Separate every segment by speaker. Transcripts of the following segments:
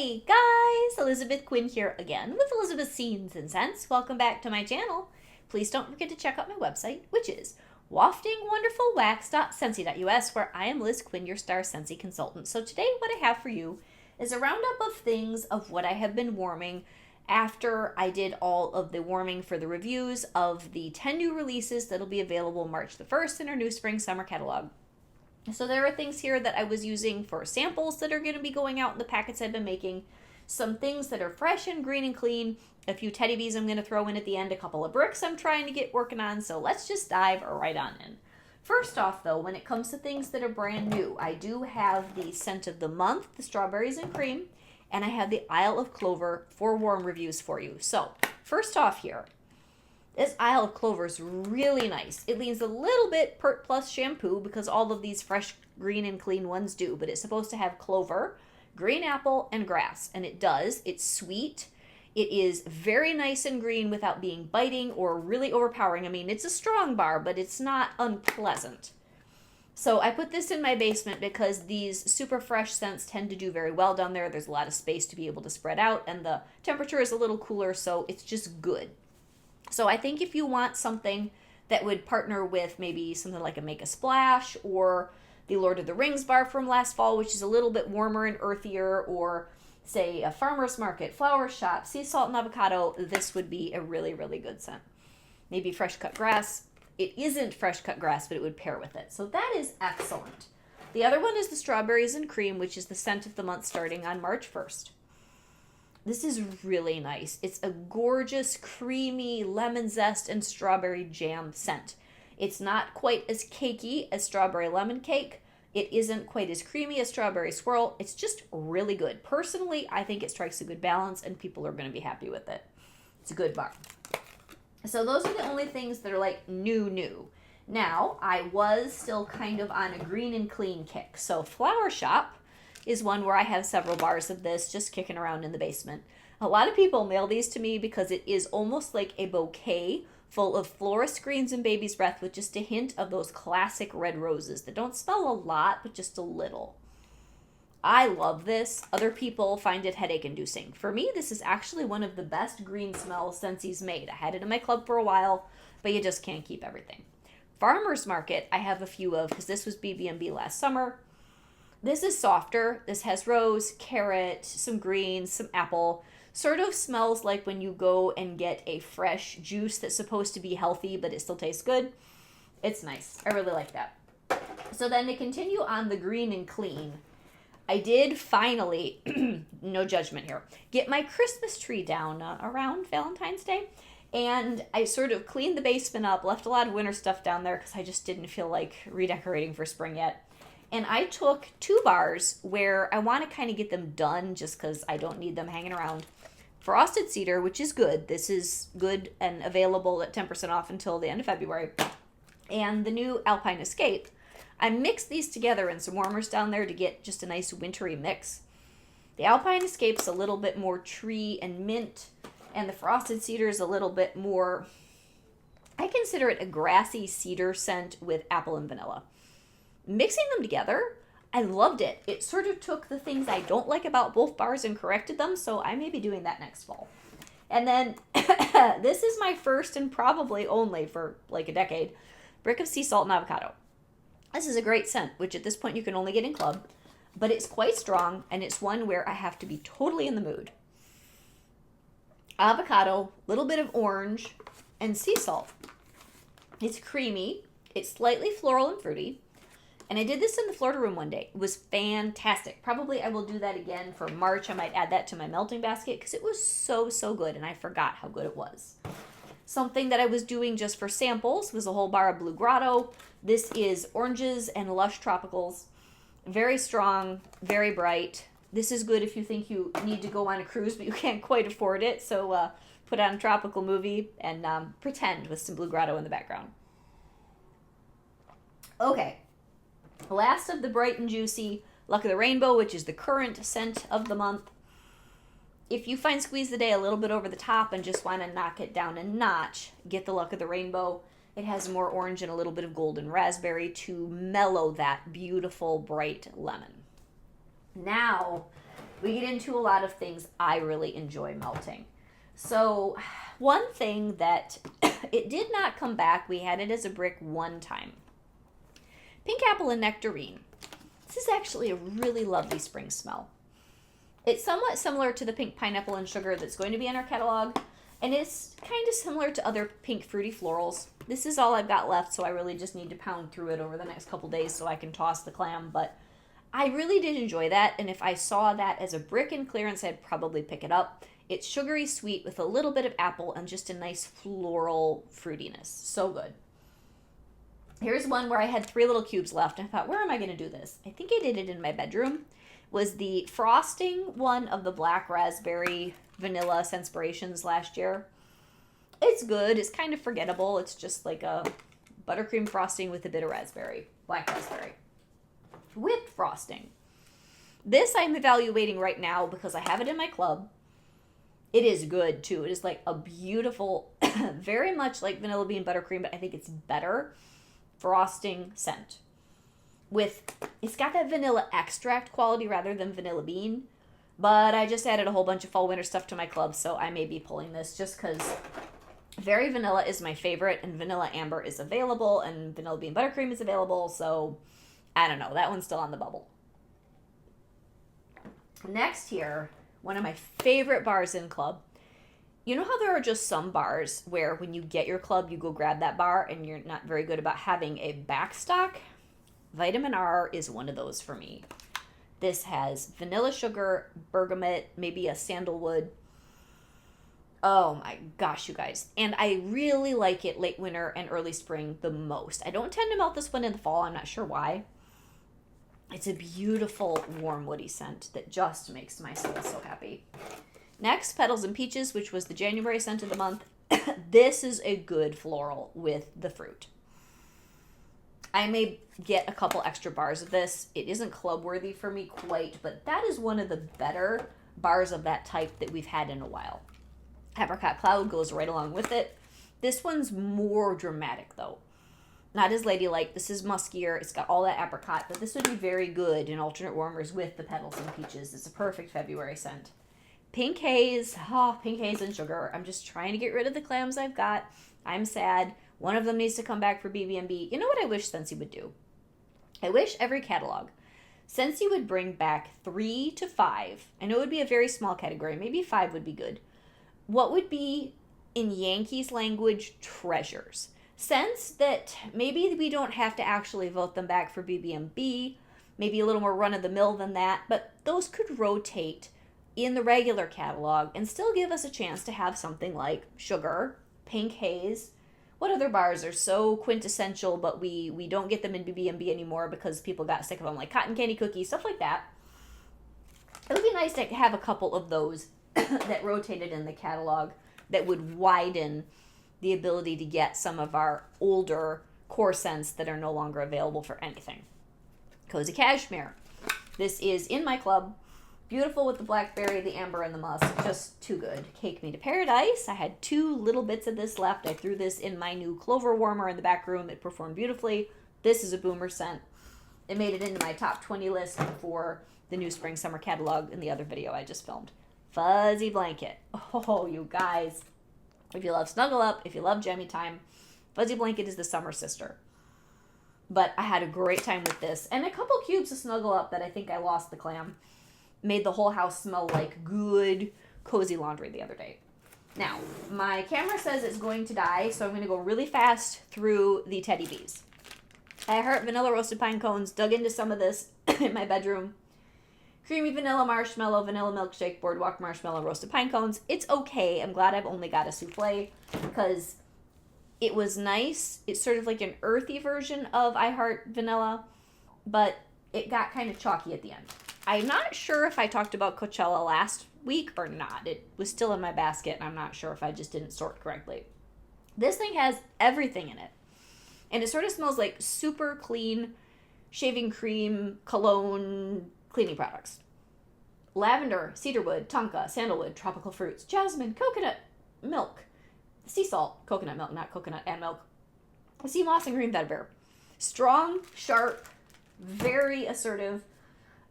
Speaker 1: Hey guys, Elizabeth Quinn here again with Elizabeth's Scenes and Scents. Welcome back to my channel. Please don't forget to check out my website, which is waftingwonderfulwax.scentsy.us, where I am Liz Quinn, your star Scentsy consultant. So today what I have for you is a roundup of things of what I have been warming after I did all of the warming for the reviews of the 10 new releases that'll be available March the 1st in our new spring summer catalog. So there are things here that I was using for samples that are going to be going out in the packets I've been making. Some things that are fresh and green and clean. A few teddy bees I'm going to throw in at the end. A couple of bricks I'm trying to get working on. So let's just dive right on in. First off, though, when it comes to things that are brand new, I do have the scent of the month, the strawberries and cream, and I have the Isle of Clover for warm reviews for you. So first off here, this Isle of Clover is really nice. It leans a little bit Pert Plus shampoo because all of these fresh, green, and clean ones do. But it's supposed to have clover, green apple, and grass. And it does. It's sweet. It is very nice and green without being biting or really overpowering. I mean, it's a strong bar, but it's not unpleasant. So I put this in my basement because these super fresh scents tend to do very well down there. There's a lot of space to be able to spread out. And the temperature is a little cooler, so it's just good. So I think if you want something that would partner with maybe something like a Make a Splash or the Lord of the Rings bar from last fall, which is a little bit warmer and earthier, or say a farmer's market, flower shop, sea salt and avocado, this would be a really, really good scent. Maybe fresh cut grass. It isn't fresh cut grass, but it would pair with it. So that is excellent. The other one is the strawberries and cream, which is the scent of the month starting on March 1st. This is really nice. It's a gorgeous, creamy lemon zest and strawberry jam scent. It's not quite as cakey as strawberry lemon cake. It isn't quite as creamy as strawberry swirl. It's just really good. Personally, I think it strikes a good balance and people are going to be happy with it. It's a good bar. So those are the only things that are like new. Now, I was still kind of on a green and clean kick. So Flower Shop is one where I have several bars of this just kicking around in the basement. A lot of people mail these to me because it is almost like a bouquet full of florist greens and baby's breath with just a hint of those classic red roses that don't smell a lot, but just a little. I love this. Other people find it headache inducing. For me, this is actually one of the best green smells Scentsy's made. I had it in my club for a while, but you just can't keep everything. Farmer's Market, I have a few of because this was BB&B last summer. This is softer. This has rose, carrot, some greens, some apple. Sort of smells like when you go and get a fresh juice that's supposed to be healthy, but it still tastes good. It's nice. I really like that. So then to continue on the green and clean, I did finally, no judgment here, get my Christmas tree down around Valentine's Day. And I sort of cleaned the basement up, left a lot of winter stuff down there because I just didn't feel like redecorating for spring yet. And I took 2 bars where I want to kind of get them done just because I don't need them hanging around. Frosted Cedar, which is good. This is good and available at 10% off until the end of February. And the new Alpine Escape. I mixed these together in some warmers down there to get just a nice wintry mix. The Alpine Escape's a little bit more tree and mint. And the Frosted Cedar is a little bit more, I consider it a grassy cedar scent with apple and vanilla. Mixing them together, I loved it. It sort of took the things I don't like about both bars and corrected them, so I may be doing that next fall. And then, this is my first and probably only for like a decade, brick of sea salt and avocado. This is a great scent, which at this point you can only get in club, but it's quite strong, and it's one where I have to be totally in the mood. Avocado, little bit of orange, and sea salt. It's creamy, it's slightly floral and fruity. And I did this in the Florida room one day. It was fantastic. Probably I will do that again for March. I might add that to my melting basket because it was so good and I forgot how good it was. Something that I was doing just for samples was a whole bar of Blue Grotto. This is oranges and lush tropicals. Very strong, very bright. This is good if you think you need to go on a cruise but you can't quite afford it. So put on a tropical movie and pretend with some Blue Grotto in the background. Okay. Last of the bright and juicy, Luck of the Rainbow, which is the current scent of the month. If you find Squeeze the Day a little bit over the top and just want to knock it down a notch, get the Luck of the Rainbow. It has more orange and a little bit of golden raspberry to mellow that beautiful bright lemon. Now, we get into a lot of things I really enjoy melting. So one thing that it did not come back, we had it as a brick one time. Pink apple and nectarine. This is actually a really lovely spring smell. It's somewhat similar to the pink pineapple and sugar that's going to be in our catalog, and it's kind of similar to other pink fruity florals. This is all I've got left, so I really just need to pound through it over the next couple days so I can toss the clam, but I really did enjoy that, and if I saw that as a brick in clearance, I'd probably pick it up. It's sugary sweet with a little bit of apple and just a nice floral fruitiness. So good. Here's one where I had 3 little cubes left, and I thought, where am I going to do this? I think I did it in my bedroom. Was the frosting one of the black raspberry vanilla Senspirations last year. It's good. It's kind of forgettable. It's just like a buttercream frosting with a bit of raspberry, black raspberry. Whipped frosting. This I'm evaluating right now because I have it in my club. It is good too. It is like a beautiful, very much like vanilla bean buttercream, but I think it's better frosting scent. It's got that vanilla extract quality rather than vanilla bean, but I just added a whole bunch of fall winter stuff to my club, so I may be pulling this just because very vanilla is my favorite, and vanilla amber is available, and vanilla bean buttercream is available, so I don't know. That one's still on the bubble. Next here, one of my favorite bars in club. You know how there are just some bars where when you get your club, you go grab that bar and you're not very good about having a backstock? Vitamin R is one of those for me. This has vanilla sugar, bergamot, maybe a sandalwood. Oh my gosh, you guys. And I really like it late winter and early spring the most. I don't tend to melt this one in the fall. I'm not sure why. It's a beautiful, warm, woody scent that just makes my soul so happy. Next, Petals and Peaches, which was the January scent of the month. This is a good floral with the fruit. I may get a couple extra bars of this. It isn't club worthy for me quite, but that is one of the better bars of that type that we've had in a while. Apricot Cloud goes right along with it. This one's more dramatic though. Not as ladylike. This is muskier. It's got all that apricot, but this would be very good in alternate warmers with the Petals and Peaches. It's a perfect February scent. Pink Haze. Oh, Pink Haze and sugar. I'm just trying to get rid of the clams I've got. I'm sad. One of them needs to come back for BB&B. You know what I wish Scentsy would do? I wish every catalog, Scentsy would bring back 3 to 5. I know it would be a very small category. Maybe 5 would be good. What would be, in Yankees language, treasures? Scents that maybe we don't have to actually vote them back for BB&B. Maybe a little more run-of-the-mill than that. But those could rotate in the regular catalog and still give us a chance to have something like Sugar, Pink Haze. What other bars are so quintessential, but we don't get them in BB&B anymore because people got sick of them, like Cotton Candy Cookies, stuff like that. It would be nice to have a couple of those that rotated in the catalog that would widen the ability to get some of our older core scents that are no longer available for anything. Cozy Cashmere. This is in my club. Beautiful with the blackberry, the amber, and the musk. Just too good. Cake Me to Paradise. I had 2 little bits of this left. I threw this in my new clover warmer in the back room. It performed beautifully. This is a boomer scent. It made it into my top 20 list for the new spring summer catalog in the other video I just filmed. Fuzzy Blanket. Oh, you guys. If you love Snuggle Up, if you love Jammy Time, Fuzzy Blanket is the summer sister. But I had a great time with this. And a couple cubes of Snuggle Up that I think I lost the clam. Made the whole house smell like good, cozy laundry the other day. Now, my camera says it's going to die, so I'm going to go really fast through the Teddy Bees. I heard vanilla roasted pine cones, dug into some of this in my bedroom. Creamy vanilla marshmallow, vanilla milkshake, boardwalk marshmallow, roasted pine cones. It's okay. I'm glad I've only got a souffle because it was nice. It's sort of like an earthy version of I Heart Vanilla, but it got kind of chalky at the end. I'm not sure if I talked about Coachella last week or not. It was still in my basket, and I'm not sure if I just didn't sort correctly. This thing has everything in it. And it sort of smells like super clean shaving cream, cologne, cleaning products. Lavender, cedarwood, tonka, sandalwood, tropical fruits, jasmine, coconut milk, sea salt, coconut milk, not coconut and milk, sea moss, and green vetiver. Strong, sharp, very assertive.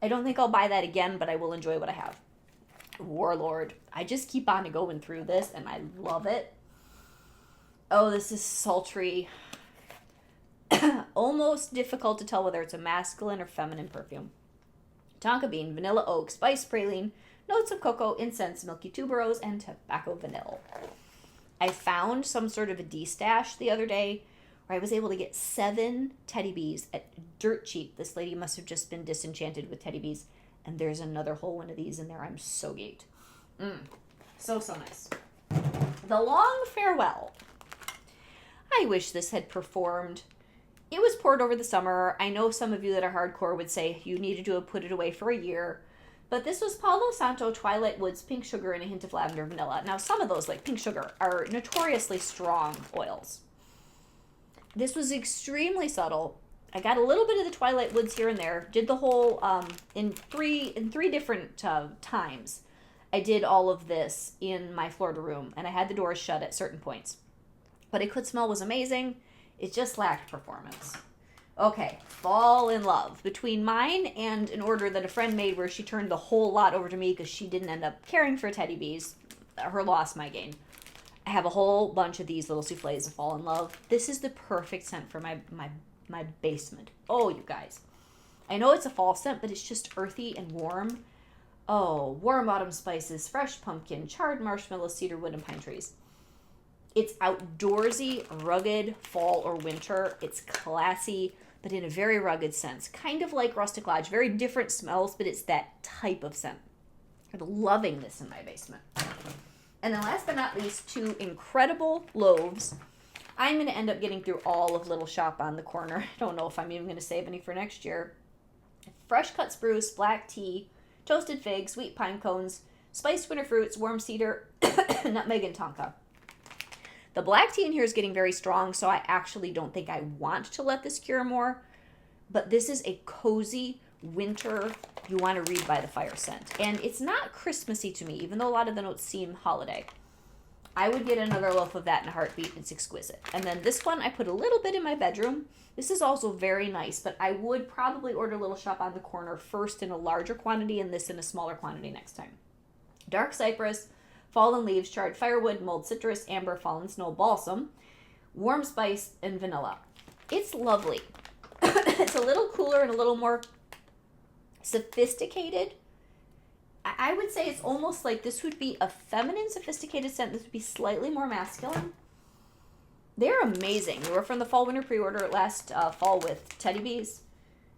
Speaker 1: I don't think I'll buy that again, but I will enjoy what I have. Warlord. I just keep on going through this, and I love it. Oh, this is sultry. Almost difficult to tell whether it's a masculine or feminine perfume. Tonka bean, vanilla oak, spice praline, notes of cocoa, incense, milky tuberose, and tobacco vanilla. I found some sort of a D-stash the other day where I was able to get 7 teddy bees at dirt cheap. This lady must have just been disenchanted with teddy bees. And there's another whole one of these in there. I'm so geeked. So nice. The Long Farewell. I wish this had performed. It was poured over the summer. I know some of you that are hardcore would say you needed to have put it away for a year. But this was Palo Santo, Twilight Woods, pink sugar, and a hint of lavender vanilla. Now, some of those, like pink sugar, are notoriously strong oils. This was extremely subtle. I got a little bit of the Twilight Woods here and there. Did the whole, in three different times. I did all of this in my Florida room, and I had the doors shut at certain points. But it could smell was amazing. It just lacked performance. Okay, Fall in Love. Between mine and an order that a friend made where she turned the whole lot over to me because she didn't end up caring for teddy bees, her loss, my gain. I have a whole bunch of these little souffles of Fall in Love. This is the perfect scent for my basement. Oh, you guys. I know it's a fall scent, but it's just earthy and warm. Oh, warm autumn spices, fresh pumpkin, charred marshmallow, cedarwood, and pine trees. It's outdoorsy, rugged, fall or winter. It's classy, but in a very rugged sense. Kind of like Rustic Lodge. Very different smells, but it's that type of scent. I'm loving this in my basement. And then last but not least, 2 incredible Loaves. I'm going to end up getting through all of Little Shop on the Corner. I don't know if I'm even going to save any for next year. Fresh cut spruce, black tea, toasted figs, sweet pine cones, spiced winter fruits, warm cedar, nutmeg, and tonka. The black tea in here is getting very strong, so I actually don't think I want to let this cure more. But this is a cozy winter, you want to read by the fire scent. And it's not Christmassy to me, even though a lot of the notes seem holiday. I would get another loaf of that in a heartbeat. It's exquisite. And then this one, I put a little bit in my bedroom. This is also very nice, but I would probably order Little Shop on the Corner first in a larger quantity and this in a smaller quantity next time. Dark cypress, fallen leaves, charred firewood, mulled citrus, amber, fallen snow, balsam, warm spice, and vanilla. It's lovely. It's a little cooler and a little more sophisticated. I would say it's almost like this would be a feminine, sophisticated scent. This would be slightly more masculine. They're amazing. They were from the fall winter pre-order last fall with teddy bees.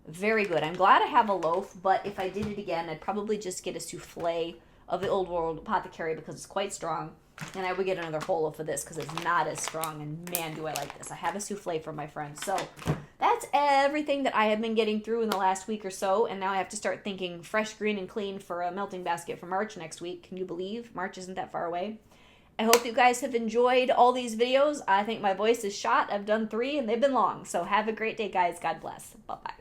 Speaker 1: Very good. I'm glad I have a loaf, but if I did it again, I'd probably just get a souffle of the Old World Apothecary because it's quite strong. And I would get another whole loaf of this because it's not as strong. And man, do I like this. I have a souffle from my friend. So that's everything that I have been getting through in the last week or so. And now I have to start thinking fresh, green, and clean for a melting basket for March next week. Can you believe? March isn't that far away. I hope you guys have enjoyed all these videos. I think my voice is shot. I've done 3 and they've been long. So have a great day, guys. God bless. Bye-bye.